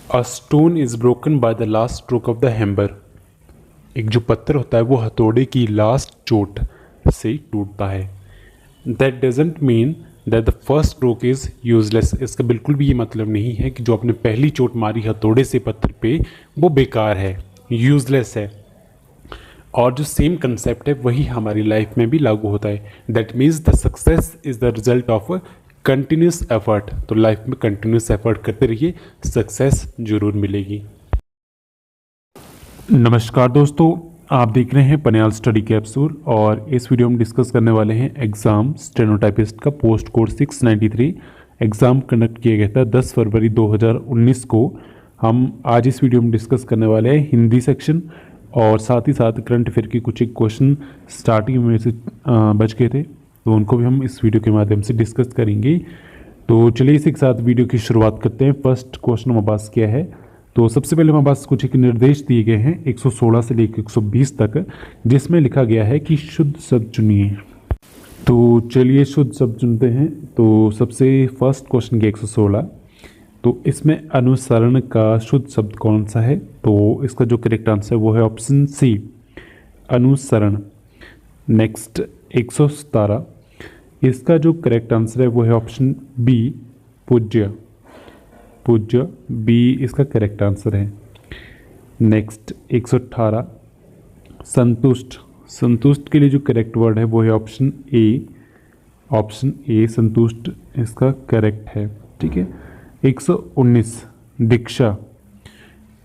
A stone is broken by the last stroke of the hammer. एक जो पत्थर होता है वो हथौड़े की लास्ट चोट से टूटता है। That doesn't mean that the first stroke is useless. इसका बिल्कुल भी ये मतलब नहीं है कि जो आपने पहली चोट मारी हथौड़े से पत्थर पे वो बेकार है, यूजलेस है। और जो सेम कंसेप्ट है वही हमारी लाइफ में भी लागू होता है। That means the success is the result of continuous effort. तो लाइफ में कंटिन्यूस एफर्ट करते रहिए, सक्सेस जरूर मिलेगी। नमस्कार दोस्तों, आप देख रहे हैं पनियाल स्टडी कैप्सूल और इस वीडियो में डिस्कस करने वाले हैं एग्ज़ाम स्टेनोटाइपिस्ट का पोस्ट कोड 693। एग्ज़ाम कंडक्ट किया गया था 10 फरवरी 2019 को। हम आज इस वीडियो में डिस्कस करने वाले हैं हिंदी सेक्शन और साथ ही साथ करंट अफेयर के कुछ एक क्वेश्चन स्टार्टिंग में से बच गए थे, तो उनको भी हम इस वीडियो के माध्यम से डिस्कस करेंगे। तो चलिए इसी के साथ वीडियो की शुरुआत करते हैं। फर्स्ट क्वेश्चन हमारे पास क्या है, तो सबसे पहले हमारे पास कुछ एक निर्देश दिए गए हैं 116 से लेकर 120 तक, जिसमें लिखा गया है कि शुद्ध शब्द चुनिए। तो चलिए शुद्ध शब्द चुनते हैं। तो सबसे फर्स्ट क्वेश्चन के 116, तो इसमें अनुसरण का शुद्ध शब्द कौन सा है? तो इसका जो करेक्ट आंसर है वो है ऑप्शन सी, अनुसरण। नेक्स्ट 117, इसका जो करेक्ट आंसर है वो है ऑप्शन बी, पूज्य। पूज्य बी इसका करेक्ट आंसर है। नेक्स्ट 118, संतुष्ट। संतुष्ट के लिए जो करेक्ट वर्ड है वो है ऑप्शन ए। ऑप्शन ए संतुष्ट इसका करेक्ट है, ठीक है। 119, दीक्षा।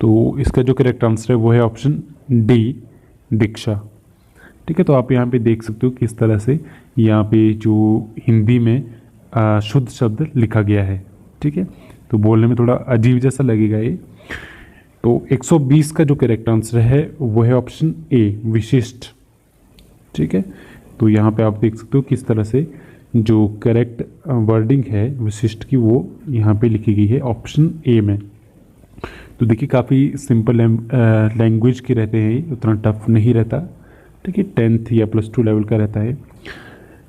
तो इसका जो करेक्ट आंसर है वो है ऑप्शन डी, दीक्षा, ठीक है। तो आप यहाँ पे देख सकते हो किस तरह से यहाँ पे जो हिंदी में शुद्ध शब्द लिखा गया है, ठीक है। तो बोलने में थोड़ा अजीब जैसा लगेगा ये। तो 120 का जो करेक्ट आंसर है वो है ऑप्शन ए, विशिष्ट, ठीक है। तो यहाँ पे आप देख सकते हो किस तरह से जो करेक्ट वर्डिंग है विशिष्ट की वो यहाँ पे लिखी गई है ऑप्शन ए में। तो देखिए काफ़ी सिंपल लैंग्वेज के रहते हैं, उतना टफ नहीं रहता, ठीक है। 10th या +2 लेवल का रहता है।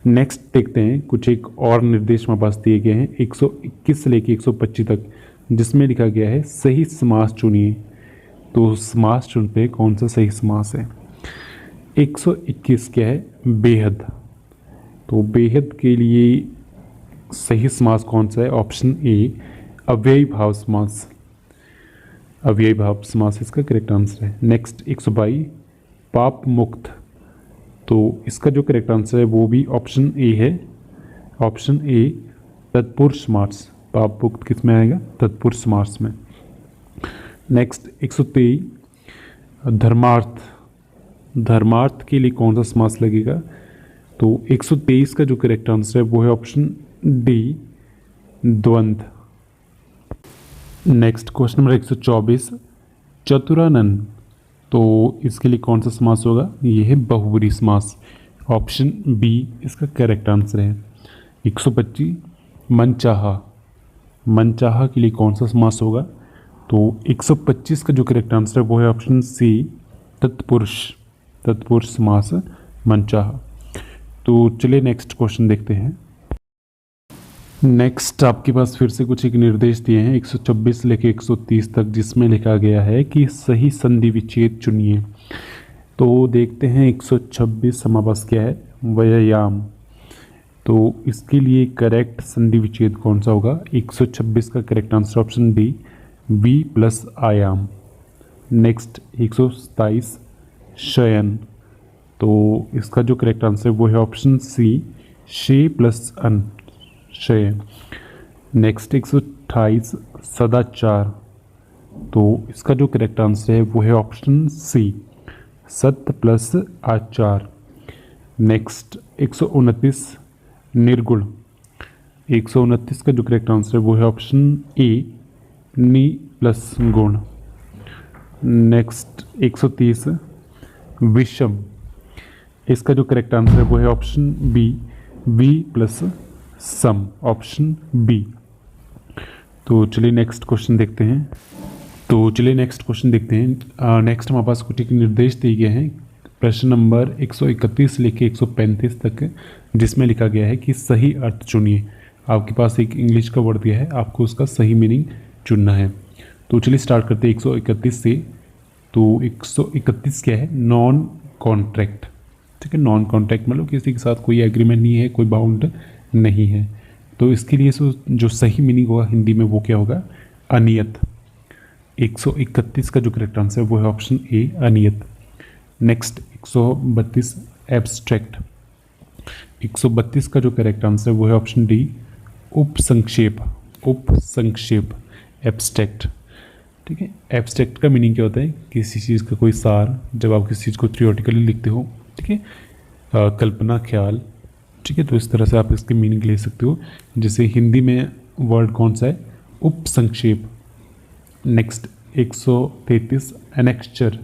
नेक्स्ट देखते हैं, कुछ एक और निर्देश हमारे पास दिए गए हैं 121 से लेकर 125 तक, जिसमें लिखा गया है सही समास चुनिए। तो समास चुनते हैं, कौन सा सही समास है? 121 क्या है? बेहद। तो बेहद के लिए सही समास कौन सा है? ऑप्शन ए, अव्ययी भाव समास। अव्ययी भाव समास इसका करेक्ट आंसर है। नेक्स्ट 122, पाप मुक्त। तो इसका जो करेक्ट आंसर है वो भी ऑप्शन ए है। ऑप्शन ए, तत्पुरुष समास। पाप मुक्त किस में आएगा? तत्पुरुष समास में। नेक्स्ट 123, धर्मार्थ। धर्मार्थ के लिए कौन सा समास लगेगा? तो 123 का जो करेक्ट आंसर है वो है ऑप्शन डी, द्वंद्व। Next question number 124, चतुरानन। तो इसके लिए कौन सा समास होगा? ये है बहुब्रीहि समास। ऑप्शन बी इसका करेक्ट आंसर है। 125, मनचाहा। मनचाहा के लिए कौन सा समास होगा? तो 125 का जो करेक्ट आंसर है वो है ऑप्शन सी, तत्पुरुष। तत्पुरुष समास मनचाहा। तो चलिए नेक्स्ट क्वेश्चन देखते हैं। नेक्स्ट आपके पास फिर से कुछ एक निर्देश दिए हैं 126 लेके 130 तक, जिसमें लिखा गया है कि सही संधि विच्छेद चुनिए। तो देखते हैं 126 हमारे पास क्या है? व्यायाम। तो इसके लिए करेक्ट संधि विच्छेद कौन सा होगा? 126 का करेक्ट आंसर ऑप्शन डी, वी प्लस आयाम। नेक्स्ट 127, शयन। तो इसका जो करेक्ट आंसर है वो है ऑप्शन सी, शे प्लस अन, शयन। नेक्स्ट 128, सदाचार। तो इसका जो करेक्ट आंसर है वो है ऑप्शन सी, सत्य प्लस आचार। नेक्स्ट 129, निर्गुण। 129 का जो करेक्ट आंसर है वो है ऑप्शन ए, नि प्लस गुण। नेक्स्ट 130, विषम। इसका जो करेक्ट आंसर है वो है ऑप्शन बी, वी प्लस सम, ऑप्शन बी। तो चलिए नेक्स्ट क्वेश्चन देखते हैं। नेक्स्ट हमारे पास कुछ एक निर्देश दिए गए हैं प्रश्न नंबर 131 लेके 135 तक, जिसमें लिखा गया है कि सही अर्थ चुनिए। आपके पास एक इंग्लिश का वर्ड दिया है, आपको उसका सही मीनिंग चुनना है। तो चलिए स्टार्ट करते हैं 131 से। तो 131 क्या है? Non contract. ठीक है, नॉन कॉन्ट्रैक्ट मतलब किसी के साथ कोई एग्रीमेंट नहीं है, कोई बाउंड नहीं है। तो इसके लिए जो सही मीनिंग होगा हिंदी में वो क्या होगा? अनियत। 131 का जो करेक्ट आंसर है वो है ऑप्शन ए, अनियत। Next 132 abstract. 132 का जो करेक्ट आंसर है वो है ऑप्शन डी, उपसंक्षेप। उपसंक्षेप, एब्स्ट्रैक्ट। ठीक है, एब्स्ट्रैक्ट का मीनिंग क्या होता है? किसी चीज़ का कोई सार, जब आप किसी चीज़ को थ्योरेटिकली लिखते हो। ठीक है, कल्पना, ख्याल। ठीक है, तो इस तरह से आप इसकी मीनिंग ले सकते हो। जैसे हिंदी में वर्ड कौन सा है? उपसंक्षेप। Next 133 annexure.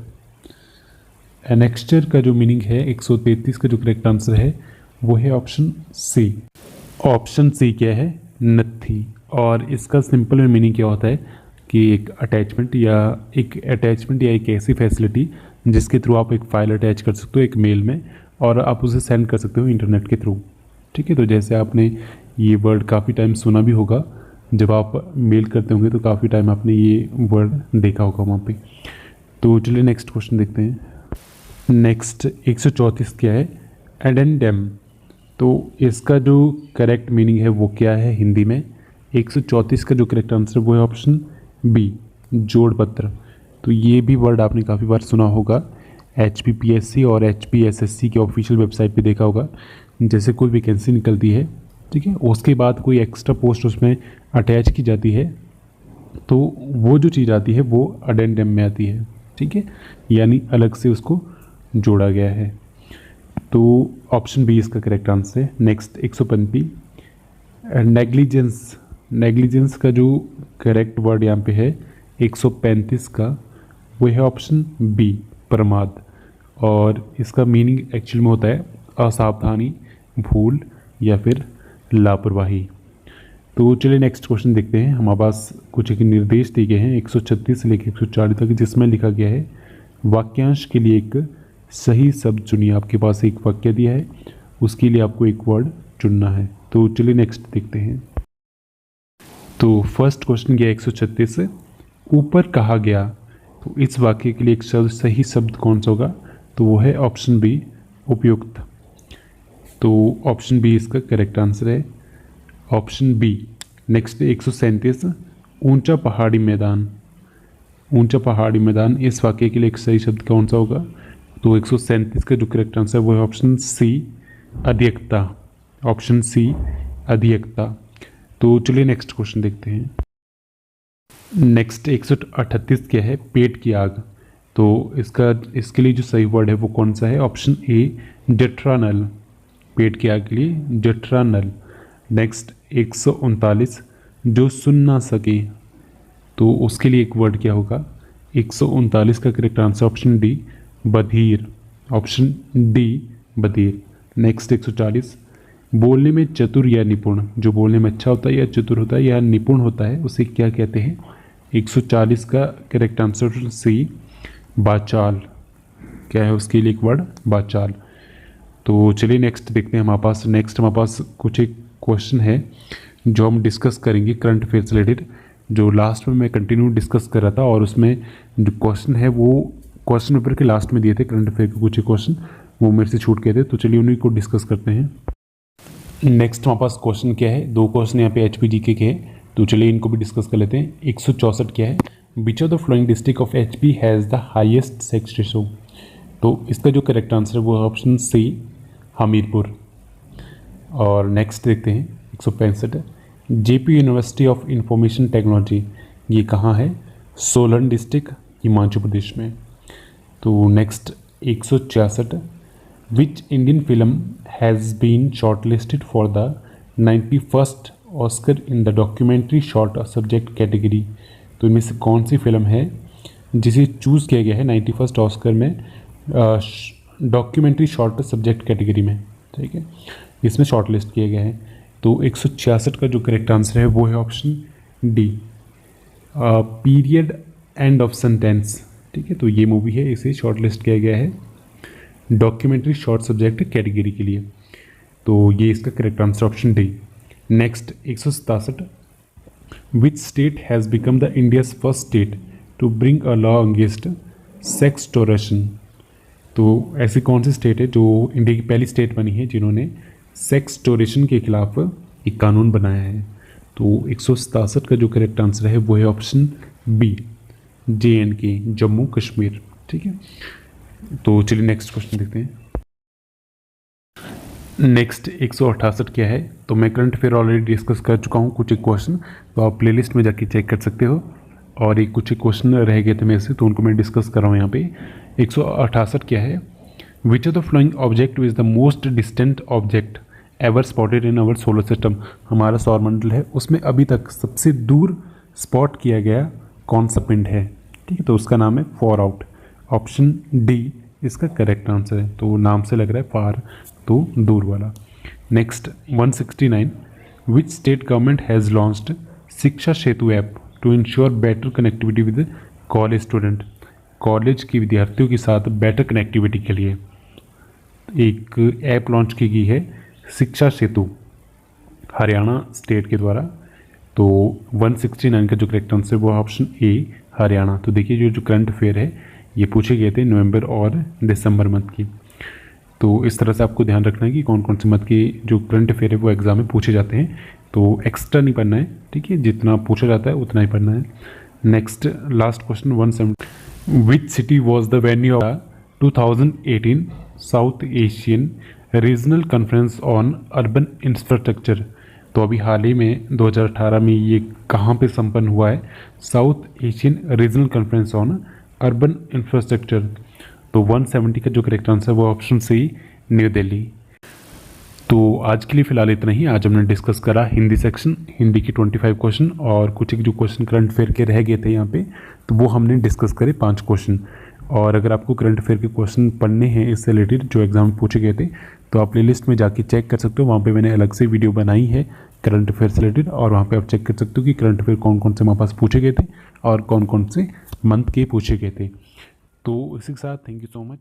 एनेक्स्चर का जो मीनिंग है 133 का जो करेक्ट आंसर है वो है ऑप्शन सी। ऑप्शन सी क्या है? नथी। और इसका सिंपल मीनिंग क्या होता है कि एक अटैचमेंट या एक ऐसी फैसिलिटी जिसके थ्रू आप एक फाइल अटैच कर सकते हो एक मेल में, और आप उसे सेंड कर सकते हो इंटरनेट के थ्रू। ठीक है, तो जैसे आपने ये वर्ड काफ़ी टाइम सुना भी होगा, जब आप मेल करते होंगे तो काफ़ी टाइम आपने ये वर्ड देखा होगा वहाँ पे। तो चलिए नेक्स्ट क्वेश्चन देखते हैं। नेक्स्ट 134 क्या है? एडेंडेम। तो इसका जो करेक्ट मीनिंग है वो क्या है हिंदी में? 134 का जो करेक्ट आंसर वो है ऑप्शन बी, जोड़ पत्र। तो ये भी वर्ड आपने काफ़ी बार सुना होगा, HPPSC और HPSSC के ऑफिशियल वेबसाइट पे देखा होगा। जैसे कोई वैकेंसी निकलती है, ठीक है, उसके बाद कोई एक्स्ट्रा पोस्ट उसमें अटैच की जाती है, तो वो जो चीज़ आती है वो अडेंडम में आती है। ठीक है, यानी अलग से उसको जोड़ा गया है। तो ऑप्शन बी इसका करेक्ट आंसर है। Next 135 negligence. नेग्लिजेंस का जो करेक्ट वर्ड यहाँ पे है 135 का, वो है ऑप्शन बी, प्रमाद। और इसका मीनिंग एक्चुअल में होता है असावधानी, भूल या फिर लापरवाही। तो चलिए नेक्स्ट क्वेश्चन देखते हैं। हमारे पास कुछ एक निर्देश दिए गए हैं 136 से लेकर 140 तक, जिसमें लिखा गया है वाक्यांश के लिए एक सही शब्द चुनिए। आपके पास एक वाक्य दिया है, उसके लिए आपको एक वर्ड चुनना है। तो चलिए नेक्स्ट देखते हैं। तो फर्स्ट क्वेश्चन गया 136 ऊपर कहा गया। तो इस वाक्य के लिए एक सही शब्द कौन सा होगा? तो वो है ऑप्शन बी, उपयुक्त। तो ऑप्शन बी इसका करेक्ट आंसर है, ऑप्शन बी। नेक्स्ट 137 ऊंचा पहाड़ी मैदान। ऊंचा पहाड़ी मैदान, इस वाक्य के लिए एक सही शब्द कौन सा होगा? तो 137 का जो करेक्ट आंसर है वो है ऑप्शन सी, अधिकता। ऑप्शन सी, अधिकता। तो चलिए नेक्स्ट क्वेश्चन देखते हैं। नेक्स्ट 138 क्या है? पेट की आग। तो इसके लिए जो सही वर्ड है वो कौन सा है? ऑप्शन ए, जठरानल। पेट की आग के लिए जठरानल। नेक्स्ट 139 जो सुन ना सके। तो उसके लिए एक वर्ड क्या होगा? 139 का करेक्ट आंसर ऑप्शन डी, बधिर। ऑप्शन डी, बधिर। नेक्स्ट 140 बोलने में चतुर या निपुण। जो बोलने में अच्छा होता है या चतुर होता है या निपुण होता है उसे क्या कहते हैं? 140 का करेक्ट आंसर सी, बाचाल। क्या है उसके लिए एक वर्ड? बाचाल। तो चलिए नेक्स्ट देखते हैं। हमारे पास कुछ एक क्वेश्चन है जो हम डिस्कस करेंगे करंट अफेयर से रिलेटेड, जो लास्ट में मैं कंटिन्यू डिस्कस कर रहा था, और उसमें जो क्वेश्चन है वो क्वेश्चन पेपर के लास्ट में दिए थे करंट अफेयर के कुछ एक क्वेश्चन, वो मेरे से छूट गए थे। तो चलिए उन्हीं को डिस्कस करते हैं। नेक्स्ट हमारे पास क्वेश्चन क्या है? दो क्वेश्चन यहाँ पे HPGK के हैं, तो चलिए इनको भी डिस्कस कर लेते हैं। 164 क्या है? Which of the flowing district of HP has the highest sex ratio. तो इसका जो करेक्ट आंसर है वो है ऑप्शन सी, हमीरपुर। और नेक्स्ट देखते हैं 165 JP university of information technology, ये कहाँ है? सोलन डिस्ट्रिक्ट, हिमाचल प्रदेश में। तो next 166 which Indian film has been shortlisted for the 91st Oscar in the documentary short subject category. तो इनमें से कौन सी फिल्म है जिसे चूज़ किया गया है 91st ऑस्कर में डॉक्यूमेंट्री शॉर्ट सब्जेक्ट कैटेगरी में? ठीक है, इसमें शॉर्ट लिस्ट किया गया है। तो 166 का जो करेक्ट आंसर है वो है option D, period end of sentence. ठीक है, तो ये मूवी है, इसे शॉर्ट लिस्ट किया गया है डॉक्यूमेंट्री शॉर्ट सब्जेक्ट कैटेगरी के लिए। तो ये इसका correct answer option D. Next 167 which state has become the India's first state to bring a law against sextortion. तो ऐसी कौन सी स्टेट है जो इंडिया की पहली स्टेट बनी है जिन्होंने सेक्स टोरेशन के खिलाफ एक कानून बनाया है? तो 167 का जो करेक्ट आंसर है वो है option B, JNK, Jammu Kashmir. ठीक है, तो चलिए नेक्स्ट क्वेश्चन देखते हैं। नेक्स्ट 168 क्या है? तो मैं करंट अफेयर ऑलरेडी डिस्कस कर चुका हूँ कुछ एक क्वेश्चन, तो आप प्लेलिस्ट में जाके चेक कर सकते हो। और एक कुछ एक क्वेश्चन रह गए थे मेरे से, तो उनको मैं डिस्कस कर रहा हूँ यहाँ पे। 168 क्या है? Which of the flowing object is the most distant object ever spotted in our solar system. हमारा सौरमंडल है, उसमें अभी तक सबसे दूर स्पॉट किया गया कौन सा पिंड है? ठीक है, तो उसका नाम है फार आउट। ऑप्शन डी इसका करेक्ट आंसर है। तो नाम से लग रहा है फार, तो दूर वाला। Next 169, which state government has launched Shiksha Setu app to ensure better connectivity with college student. College के विद्यार्थियों के साथ बेटर कनेक्टिविटी के लिए एक ऐप लॉन्च की गई है, शिक्षा सेतु, हरियाणा स्टेट के द्वारा। तो 169 का जो करेक्ट आंसर है वो ऑप्शन ए, हरियाणा। तो देखिए जो करंट अफेयर है ये पूछे गए थे नवंबर और दिसंबर मंथ की। तो इस तरह से आपको ध्यान रखना है कि कौन कौन से मंथ के जो करंट अफेयर है वो एग्जाम में पूछे जाते हैं। तो एक्स्ट्रा नहीं पढ़ना है, ठीक है, जितना पूछा जाता है उतना ही पढ़ना है। Next last question 170, which city was the venue of 2018 south Asian regional conference on urban infrastructure. तो अभी हाल ही में 2018 में ये कहाँ पे संपन्न हुआ है? South Asian regional conference on urban infrastructure. तो 170 का जो करेक्ट आंसर है वो ऑप्शन सी, न्यू दिल्ली। तो आज के लिए फ़िलहाल इतना ही। आज हमने डिस्कस करा हिंदी सेक्शन, हिंदी के 25 क्वेश्चन और कुछ एक जो क्वेश्चन करंट अफेयर के रह गए थे यहाँ पे, तो वो हमने डिस्कस करे 5 क्वेश्चन। और अगर आपको करंट अफेयर के क्वेश्चन पढ़ने हैं इससे रिलेटेड जो एग्जाम में पूछे गए थे, तो आप प्लेलिस्ट में जाके चेक कर सकते हो। वहाँ पे मैंने अलग से वीडियो बनाई है करंट अफेयर से रिलेटेड, और वहाँ पे आप चेक कर सकते हो कि करंट अफेयर कौन कौन से हमारे पास पूछे गए थे और कौन कौन से मंथ के पूछे गए थे। तो इसी के साथ थैंक यू सो मच।